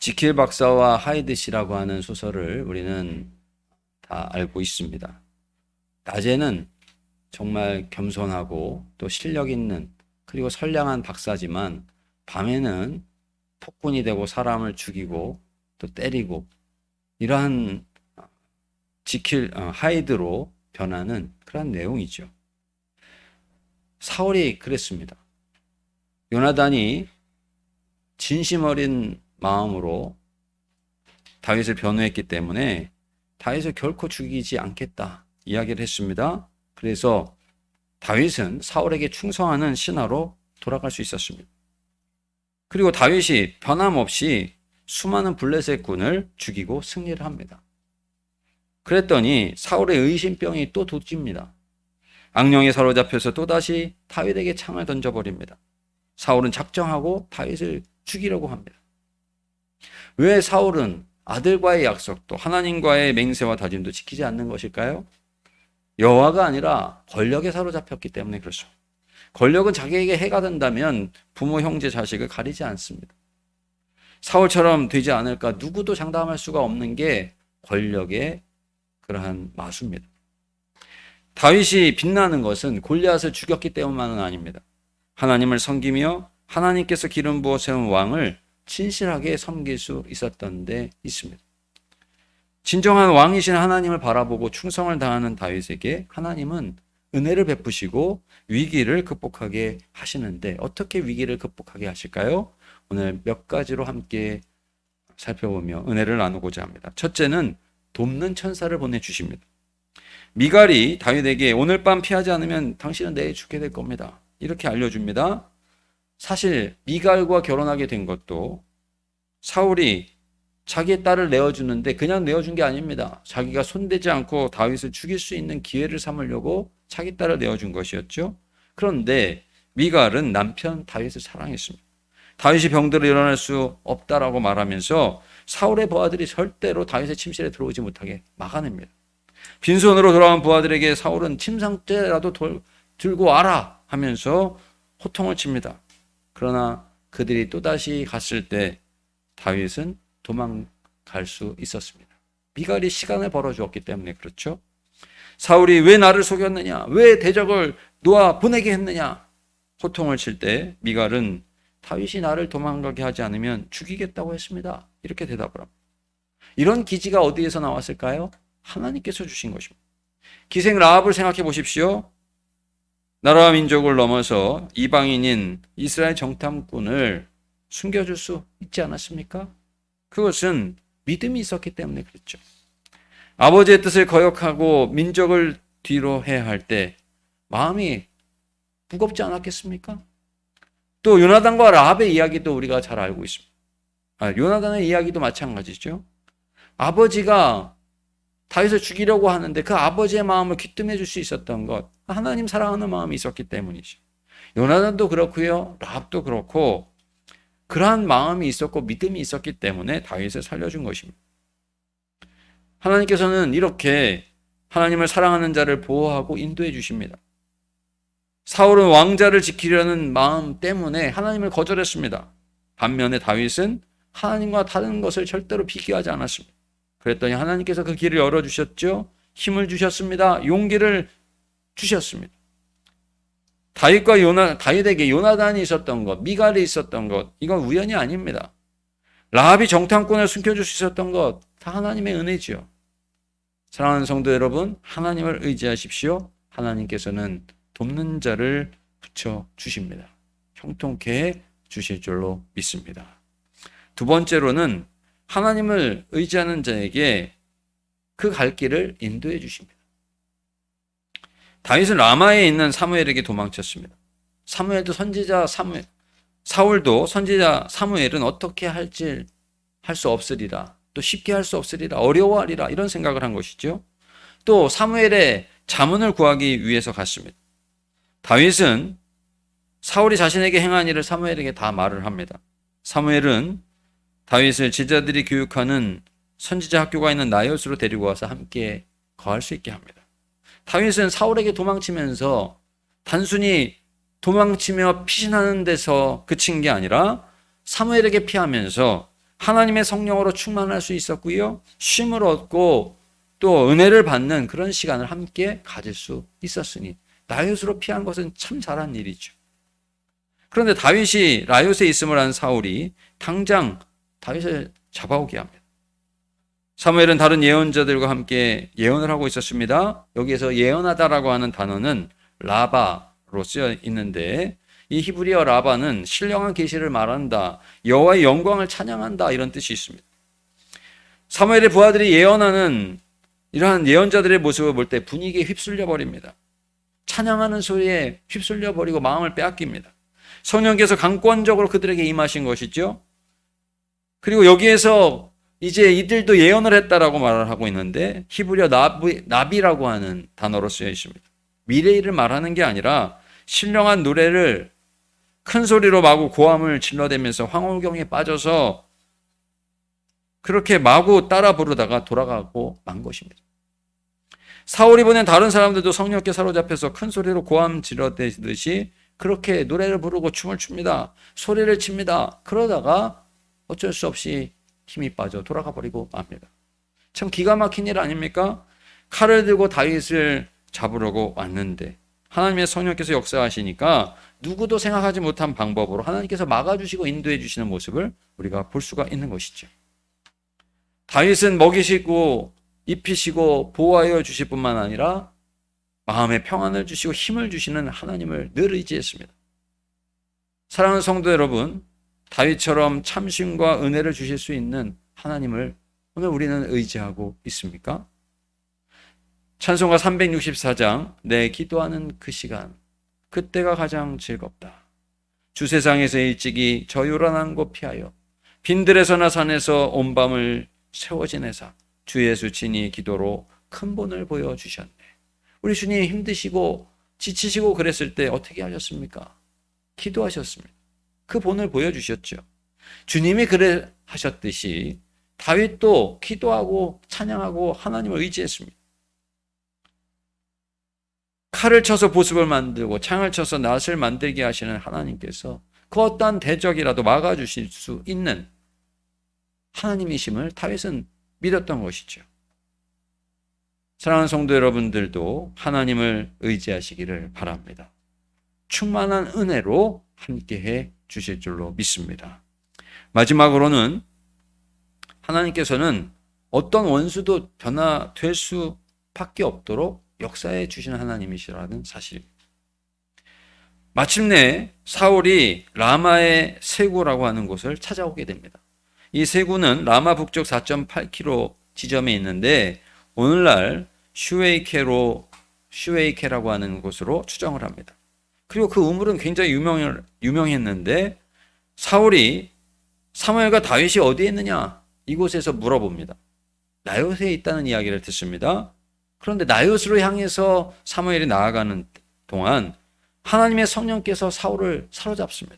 지킬 박사와 하이드 씨라고 하는 소설을 우리는 다 알고 있습니다. 낮에는 정말 겸손하고 또 실력 있는 그리고 선량한 박사지만 밤에는 폭군이 되고 사람을 죽이고 또 때리고 이러한 하이드로 변하는 그런 내용이죠. 사울이 그랬습니다. 요나단이 진심 어린 마음으로 다윗을 변호했기 때문에 다윗을 결코 죽이지 않겠다 이야기를 했습니다. 그래서 다윗은 사울에게 충성하는 신하로 돌아갈 수 있었습니다. 그리고 다윗이 변함없이 수많은 블레셋 군을 죽이고 승리를 합니다. 그랬더니 사울의 의심병이 또 도집니다. 악령에 사로잡혀서 또다시 다윗에게 창을 던져버립니다. 사울은 작정하고 다윗을 죽이려고 합니다. 왜 사울은 아들과의 약속도 하나님과의 맹세와 다짐도 지키지 않는 것일까요? 여호와가 아니라 권력에 사로잡혔기 때문에 그렇습니다. 권력은 자기에게 해가 된다면 부모, 형제, 자식을 가리지 않습니다. 사울처럼 되지 않을까 누구도 장담할 수가 없는 게 권력의 그러한 마수입니다. 다윗이 빛나는 것은 골리앗을 죽였기 때문만은 아닙니다. 하나님을 섬기며 하나님께서 기름 부어 세운 왕을 진실하게 섬길 수 있었던 데 있습니다. 진정한 왕이신 하나님을 바라보고 충성을 다하는 다윗에게 하나님은 은혜를 베푸시고 위기를 극복하게 하시는데 어떻게 위기를 극복하게 하실까요? 오늘 몇 가지로 함께 살펴보며 은혜를 나누고자 합니다. 첫째는 돕는 천사를 보내주십니다. 미갈이 다윗에게 오늘 밤 피하지 않으면 당신은 내일 죽게 될 겁니다. 이렇게 알려줍니다. 사실 미갈과 결혼하게 된 것도 사울이 자기의 딸을 내어주는데 그냥 내어준 게 아닙니다. 자기가 손대지 않고 다윗을 죽일 수 있는 기회를 삼으려고 자기 딸을 내어준 것이었죠. 그런데 미갈은 남편 다윗을 사랑했습니다. 다윗이 병들어 일어날 수 없다라고 말하면서 사울의 부하들이 절대로 다윗의 침실에 들어오지 못하게 막아냅니다. 빈손으로 돌아온 부하들에게 사울은 침상째라도 들고 와라 하면서 호통을 칩니다. 그러나 그들이 또다시 갔을 때 다윗은 도망갈 수 있었습니다. 미갈이 시간을 벌어주었기 때문에 그렇죠. 사울이 왜 나를 속였느냐, 왜 대적을 놓아 보내게 했느냐 호통을 칠 때 미갈은 다윗이 나를 도망가게 하지 않으면 죽이겠다고 했습니다. 이렇게 대답을 합니다. 이런 기지가 어디에서 나왔을까요? 하나님께서 주신 것입니다. 기생 라합을 생각해 보십시오. 나라와 민족을 넘어서 이방인인 이스라엘 정탐꾼을 숨겨줄 수 있지 않았습니까? 그것은 믿음이 있었기 때문에 그랬죠. 아버지의 뜻을 거역하고 민족을 뒤로 해야 할 때 마음이 무겁지 않았겠습니까? 또 요나단과 라합의 이야기도 우리가 잘 알고 있습니다. 요나단의 이야기도 마찬가지죠. 아버지가 다윗을 죽이려고 하는데 그 아버지의 마음을 귀뜸해 줄 수 있었던 것, 하나님 사랑하는 마음이 있었기 때문이죠. 요나단도 그렇고요, 라합도 그렇고 그러한 마음이 있었고 믿음이 있었기 때문에 다윗을 살려준 것입니다. 하나님께서는 이렇게 하나님을 사랑하는 자를 보호하고 인도해 주십니다. 사울은 왕자를 지키려는 마음 때문에 하나님을 거절했습니다. 반면에 다윗은 하나님과 다른 것을 절대로 비교하지 않았습니다. 그랬더니 하나님께서 그 길을 열어주셨죠. 힘을 주셨습니다. 용기를 주셨습니다. 다윗에게 요나단이 있었던 것, 미갈이 있었던 것, 이건 우연이 아닙니다. 라합이 정탐꾼을 숨겨줄 수 있었던 것, 다 하나님의 은혜지요. 사랑하는 성도 여러분, 하나님을 의지하십시오. 하나님께서는 돕는 자를 붙여주십니다. 형통케 주실 줄로 믿습니다. 두 번째로는 하나님을 의지하는 자에게 그 갈 길을 인도해 주십니다. 다윗은 라마에 있는 사무엘에게 도망쳤습니다. 사울도 선지자 사무엘은 어떻게 할지 할 수 없으리라, 또 쉽게 할 수 없으리라, 어려워하리라 이런 생각을 한 것이죠. 또 사무엘의 자문을 구하기 위해서 갔습니다. 다윗은 사울이 자신에게 행한 일을 사무엘에게 다 말을 합니다. 사무엘은 다윗을 제자들이 교육하는 선지자 학교가 있는 나յ옷으로 데리고 와서 함께 거할 수 있게 합니다. 다윗은 사울에게 도망치면서 단순히 도망치며 피신하는 데서 그친 게 아니라 사무엘에게 피하면서 하나님의 성령으로 충만할 수 있었고요. 쉼을 얻고 또 은혜를 받는 그런 시간을 함께 가질 수 있었으니 나요스로 피한 것은 참 잘한 일이죠. 그런데 다윗이 라요스에 있음을 한 사울이 당장 다윗을 잡아오게 합니다. 사무엘은 다른 예언자들과 함께 예언을 하고 있었습니다. 여기에서 예언하다라고 하는 단어는 라바로 쓰여 있는데 이 히브리어 라바는 신령한 계시를 말한다, 여호와의 영광을 찬양한다 이런 뜻이 있습니다. 사무엘의 부하들이 예언하는 이러한 예언자들의 모습을 볼 때 분위기에 휩쓸려 버립니다. 찬양하는 소리에 휩쓸려 버리고 마음을 빼앗깁니다. 성령께서 강권적으로 그들에게 임하신 것이죠. 그리고 여기에서 이제 이들도 예언을 했다라고 말을 하고 있는데 히브리어 나비라고 하는 단어로 쓰여 있습니다. 미래일을 말하는 게 아니라 신령한 노래를 큰 소리로 마구 고함을 질러대면서 황홀경에 빠져서 그렇게 마구 따라 부르다가 돌아가고 만 것입니다. 사울이 보낸 다른 사람들도 성령께 사로잡혀서 큰 소리로 고함 질러대듯이 그렇게 노래를 부르고 춤을 춥니다. 소리를 칩니다. 그러다가 어쩔 수 없이 힘이 빠져 돌아가 버리고 맙니다. 참 기가 막힌 일 아닙니까? 칼을 들고 다윗을 잡으려고 왔는데 하나님의 성령께서 역사하시니까 누구도 생각하지 못한 방법으로 하나님께서 막아주시고 인도해 주시는 모습을 우리가 볼 수가 있는 것이죠. 다윗은 먹이시고 입히시고 보호하여 주실 뿐만 아니라 마음의 평안을 주시고 힘을 주시는 하나님을 늘 의지했습니다. 사랑하는 성도 여러분, 다윗처럼 참심과 은혜를 주실 수 있는 하나님을 오늘 우리는 의지하고 있습니까? 찬송가 364장, 내 기도하는 그 시간, 그때가 가장 즐겁다. 주 세상에서 일찍이 저 요란한 곳 피하여 빈들에서나 산에서 온 밤을 세워 지내사 주 예수 친히 기도로 큰 본을 보여주셨네. 우리 주님 힘드시고 지치시고 그랬을 때 어떻게 하셨습니까? 기도하셨습니다. 그 본을 보여주셨죠. 주님이 그래 하셨듯이 다윗도 기도하고 찬양하고 하나님을 의지했습니다. 칼을 쳐서 보습을 만들고 창을 쳐서 낫을 만들게 하시는 하나님께서 그 어떠한 대적이라도 막아주실 수 있는 하나님이심을 다윗은 믿었던 것이죠. 사랑하는 성도 여러분들도 하나님을 의지하시기를 바랍니다. 충만한 은혜로 함께해 주실 줄로 믿습니다. 마지막으로는 하나님께서는 어떤 원수도 변화될 수밖에 없도록 역사해 주시는 하나님이시라는 사실입니다. 마침내 사울이 라마의 세구라고 하는 곳을 찾아오게 됩니다. 이 세구는 라마 북쪽 4.8km 지점에 있는데 오늘날 슈웨이케라고 하는 곳으로 추정을 합니다. 그리고 그 우물은 굉장히 유명했는데 사울이 사무엘과 다윗이 어디에 있느냐 이곳에서 물어봅니다. 나요스에 있다는 이야기를 듣습니다. 그런데 나요스로 향해서 사무엘이 나아가는 동안 하나님의 성령께서 사울을 사로잡습니다.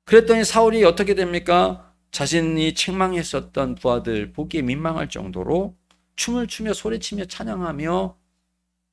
그랬더니 사울이 어떻게 됩니까? 자신이 책망했었던 부하들 보기에 민망할 정도로 춤을 추며 소리치며 찬양하며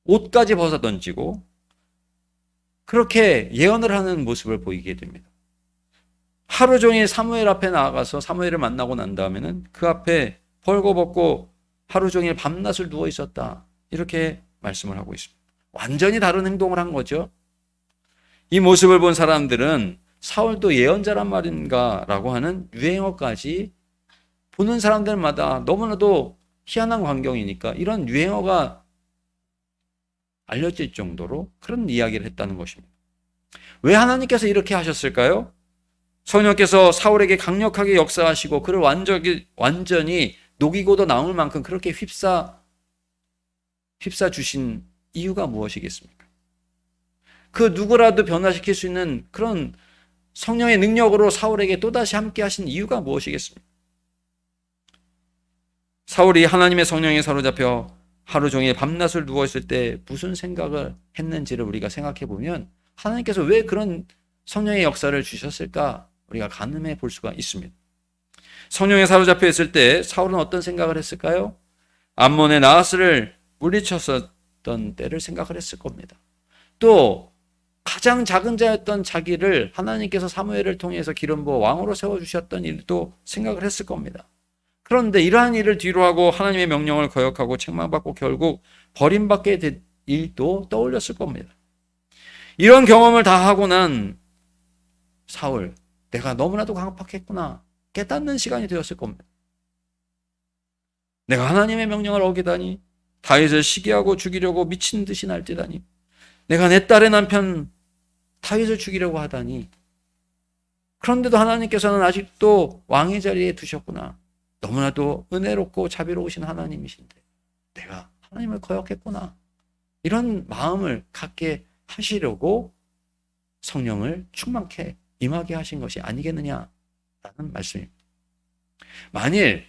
옷까지 벗어 던지고 그렇게 예언을 하는 모습을 보이게 됩니다. 하루 종일 사무엘 앞에 나아가서 사무엘을 만나고 난 다음에는 그 앞에 벌거벗고 하루 종일 밤낮을 누워 있었다. 이렇게 말씀을 하고 있습니다. 완전히 다른 행동을 한 거죠. 이 모습을 본 사람들은 사울도 예언자란 말인가 라고 하는 유행어까지 보는 사람들마다 너무나도 희한한 광경이니까 이런 유행어가 알려질 정도로 그런 이야기를 했다는 것입니다. 왜 하나님께서 이렇게 하셨을까요? 성령께서 사울에게 강력하게 역사하시고 그를 완전히 녹이고도 남을 만큼 그렇게 휩싸 주신 이유가 무엇이겠습니까? 그 누구라도 변화시킬 수 있는 그런 성령의 능력으로 사울에게 또다시 함께 하신 이유가 무엇이겠습니까? 사울이 하나님의 성령에 사로잡혀 하루 종일 밤낮을 누워있을 때 무슨 생각을 했는지를 우리가 생각해 보면 하나님께서 왜 그런 성령의 역사를 주셨을까 우리가 가늠해 볼 수가 있습니다. 성령에 사로잡혀 있을 때 사울은 어떤 생각을 했을까요? 암몬의 나하스를 물리쳤었던 때를 생각을 했을 겁니다. 또 가장 작은 자였던 자기를 하나님께서 사무엘을 통해서 기름 부어 왕으로 세워주셨던 일도 생각을 했을 겁니다. 그런데 이러한 일을 뒤로하고 하나님의 명령을 거역하고 책망받고 결국 버림받게 된 일도 떠올렸을 겁니다. 이런 경험을 다 하고 난 사울, 내가 너무나도 강팍했구나 깨닫는 시간이 되었을 겁니다. 내가 하나님의 명령을 어기다니, 다윗을 시기하고 죽이려고 미친 듯이 날뛰다니, 내가 내 딸의 남편 다윗을 죽이려고 하다니, 그런데도 하나님께서는 아직도 왕의 자리에 두셨구나. 너무나도 은혜롭고 자비로우신 하나님이신데 내가 하나님을 거역했구나. 이런 마음을 갖게 하시려고 성령을 충만케 임하게 하신 것이 아니겠느냐라는 말씀입니다. 만일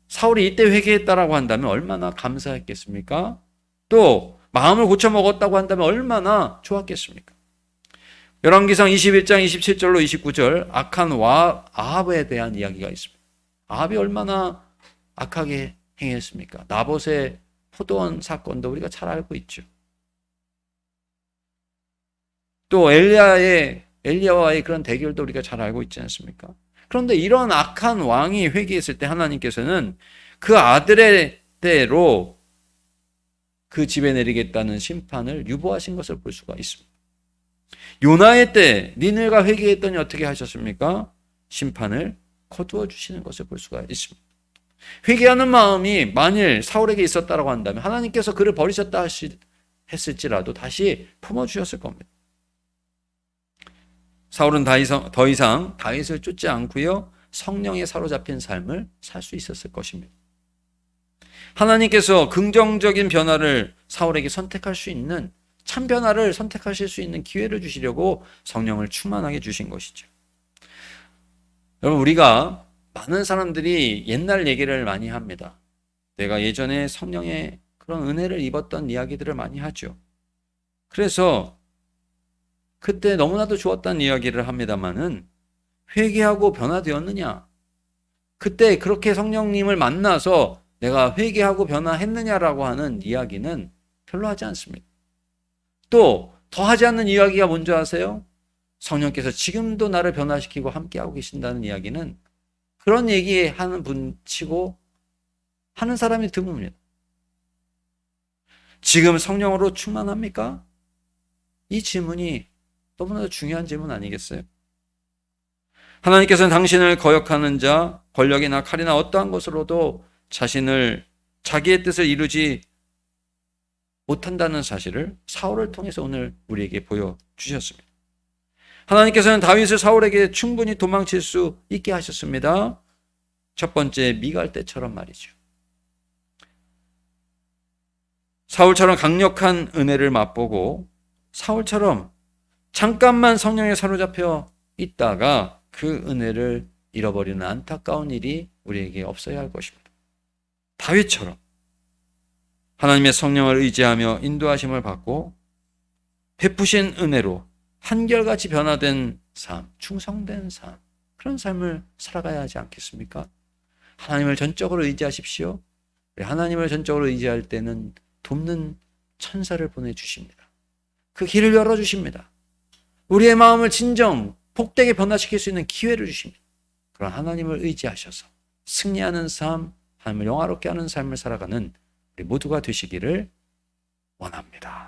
사울이 이때 회개했다라고 한다면 얼마나 감사했겠습니까? 또 마음을 고쳐먹었다고 한다면 얼마나 좋았겠습니까? 열왕기상 21장 27절로 29절 악한 아합에 대한 이야기가 있습니다. 아합이 얼마나 악하게 행했습니까? 나봇의 포도원 사건도 우리가 잘 알고 있죠. 또 엘리야와의 그런 대결도 우리가 잘 알고 있지 않습니까? 그런데 이런 악한 왕이 회개했을 때 하나님께서는 그 아들의 때로 그 집에 내리겠다는 심판을 유보하신 것을 볼 수가 있습니다. 요나의 때 니느웨가 회개했더니 어떻게 하셨습니까? 심판을 거두어 주시는 것을 볼 수가 있습니다. 회개하는 마음이 만일 사울에게 있었다고 한다면 하나님께서 그를 버리셨다 했을지라도 다시 품어주셨을 겁니다. 사울은 더 이상 다윗을 쫓지 않고요, 성령에 사로잡힌 삶을 살 수 있었을 것입니다. 하나님께서 긍정적인 변화를 사울에게 선택할 수 있는, 참 변화를 선택하실 수 있는 기회를 주시려고 성령을 충만하게 주신 것이죠. 여러분, 우리가 많은 사람들이 옛날 얘기를 많이 합니다. 내가 예전에 성령의 그런 은혜를 입었던 이야기들을 많이 하죠. 그래서 그때 너무나도 좋았다는 이야기를 합니다만은 회개하고 변화되었느냐? 그때 그렇게 성령님을 만나서 내가 회개하고 변화했느냐라고 하는 이야기는 별로 하지 않습니다. 또 더 하지 않는 이야기가 뭔지 아세요? 성령께서 지금도 나를 변화시키고 함께하고 계신다는 이야기는 그런 얘기하는 분 치고 하는 사람이 드뭅니다. 지금 성령으로 충만합니까? 이 질문이 너무나도 중요한 질문 아니겠어요? 하나님께서는 당신을 거역하는 자, 권력이나 칼이나 어떠한 것으로도 자기의 뜻을 이루지 못한다는 사실을 사울을 통해서 오늘 우리에게 보여주셨습니다. 하나님께서는 다윗을 사울에게 충분히 도망칠 수 있게 하셨습니다. 첫 번째, 미갈 때처럼 말이죠. 사울처럼 강력한 은혜를 맛보고 사울처럼 잠깐만 성령에 사로잡혀 있다가 그 은혜를 잃어버리는 안타까운 일이 우리에게 없어야 할 것입니다. 다윗처럼 하나님의 성령을 의지하며 인도하심을 받고 베푸신 은혜로 한결같이 변화된 삶, 충성된 삶, 그런 삶을 살아가야 하지 않겠습니까? 하나님을 전적으로 의지하십시오. 하나님을 전적으로 의지할 때는 돕는 천사를 보내주십니다. 그 길을 열어주십니다. 우리의 마음을 진정 복되게 변화시킬 수 있는 기회를 주십니다. 그런 하나님을 의지하셔서 승리하는 삶, 하나님을 영화롭게 하는 삶을 살아가는 우리 모두가 되시기를 원합니다.